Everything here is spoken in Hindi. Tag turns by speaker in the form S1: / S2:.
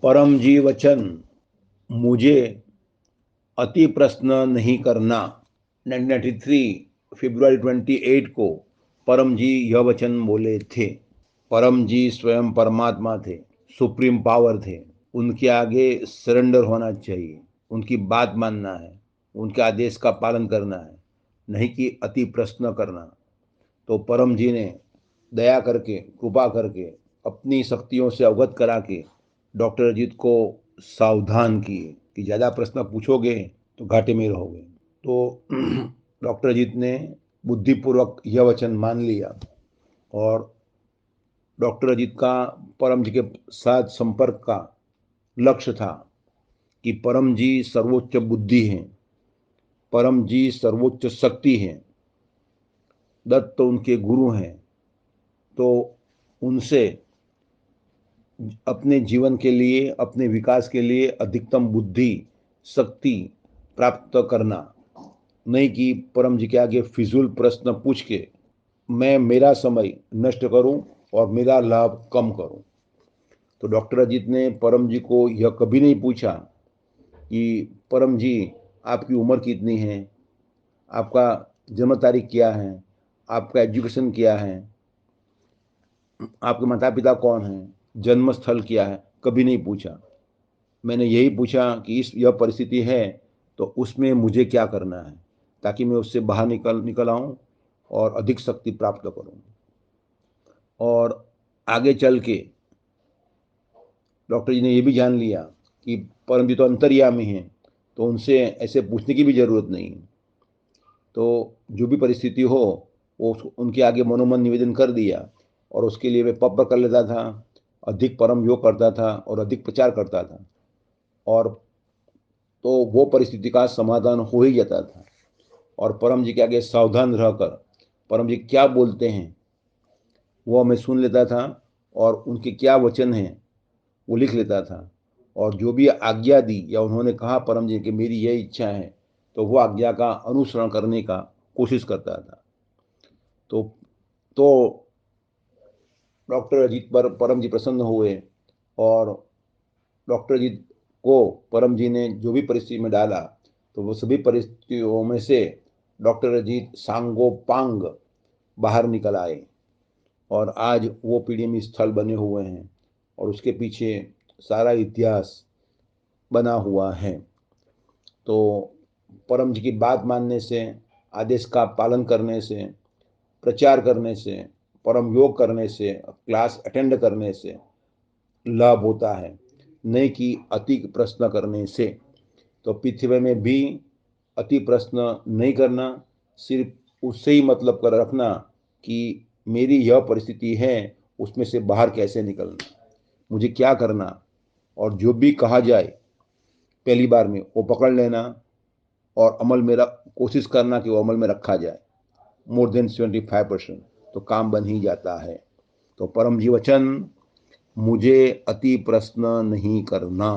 S1: परम जी वचन मुझे अति प्रश्न नहीं करना। 1993 फरवरी 28 को परम जी यह वचन बोले थे। परम जी स्वयं परमात्मा थे, सुप्रीम पावर थे। उनके आगे सरेंडर होना चाहिए, उनकी बात मानना है, उनके आदेश का पालन करना है, नहीं कि अति प्रश्न करना। तो परम जी ने दया करके, कृपा करके, अपनी शक्तियों से अवगत करा के डॉक्टर अजीत को सावधान किए कि ज़्यादा प्रश्न पूछोगे तो घाटे में रहोगे। तो डॉक्टर अजीत ने बुद्धिपूर्वक यह वचन मान लिया और डॉक्टर अजीत का परम जी के साथ संपर्क का लक्ष्य था कि परम जी सर्वोच्च बुद्धि हैं, परम जी सर्वोच्च शक्ति हैं, दत्त तो उनके गुरु हैं। तो उनसे अपने जीवन के लिए, अपने विकास के लिए अधिकतम बुद्धि शक्ति प्राप्त करना, नहीं कि परम जी के आगे फिजूल प्रश्न पूछ के मैं मेरा समय नष्ट करूं और मेरा लाभ कम करूं। तो डॉक्टर अजीत ने परम जी को यह कभी नहीं पूछा कि परम जी आपकी उम्र कितनी है, आपका जन्म तारीख क्या है, आपका एजुकेशन क्या है, आपके माता पिता कौन हैं, जन्म स्थल क्या है, कभी नहीं पूछा। मैंने यही पूछा कि यह परिस्थिति है तो उसमें मुझे क्या करना है ताकि मैं उससे बाहर निकल आऊँ और अधिक शक्ति प्राप्त करूँ। और आगे चल के डॉक्टर जी ने ये भी जान लिया कि परम जी तो अंतर्यामी हैं, तो उनसे ऐसे पूछने की भी ज़रूरत नहीं। तो जो भी परिस्थिति हो वो उनके आगे मनोमन निवेदन कर दिया और उसके लिए मैं पप कर लेता था, अधिक परम योग करता था और अधिक प्रचार करता था, और तो वो परिस्थिति का समाधान हो ही जाता था। और परम जी के आगे सावधान रहकर परम जी क्या बोलते हैं वो मैं सुन लेता था और उनके क्या वचन हैं वो लिख लेता था। और जो भी आज्ञा दी या उन्होंने कहा परम जी कि मेरी यह इच्छा है, तो वो आज्ञा का अनुसरण करने का कोशिश करता था। तो डॉक्टर अजीत पर परम जी प्रसन्न हुए और डॉक्टर अजीत को परम जी ने जो भी परिस्थिति में डाला तो वो सभी परिस्थितियों में से डॉक्टर अजीत सांगो पांग बाहर निकल आए और आज वो पीडीएम स्थल बने हुए हैं और उसके पीछे सारा इतिहास बना हुआ है। तो परम जी की बात मानने से, आदेश का पालन करने से, प्रचार करने से, परम योग करने से, क्लास अटेंड करने से लाभ होता है, नहीं कि अति प्रश्न करने से। तो पृथ्वी में भी अति प्रश्न नहीं करना, सिर्फ उससे ही मतलब कर रखना कि मेरी यह परिस्थिति है, उसमें से बाहर कैसे निकलना, मुझे क्या करना, और जो भी कहा जाए पहली बार में वो पकड़ लेना और अमल मेरा कोशिश करना कि वो अमल में रखा जाए। मोर देन 75% तो काम बन ही जाता है। तो परम जी वचन मुझे अति प्रश्न नहीं करना।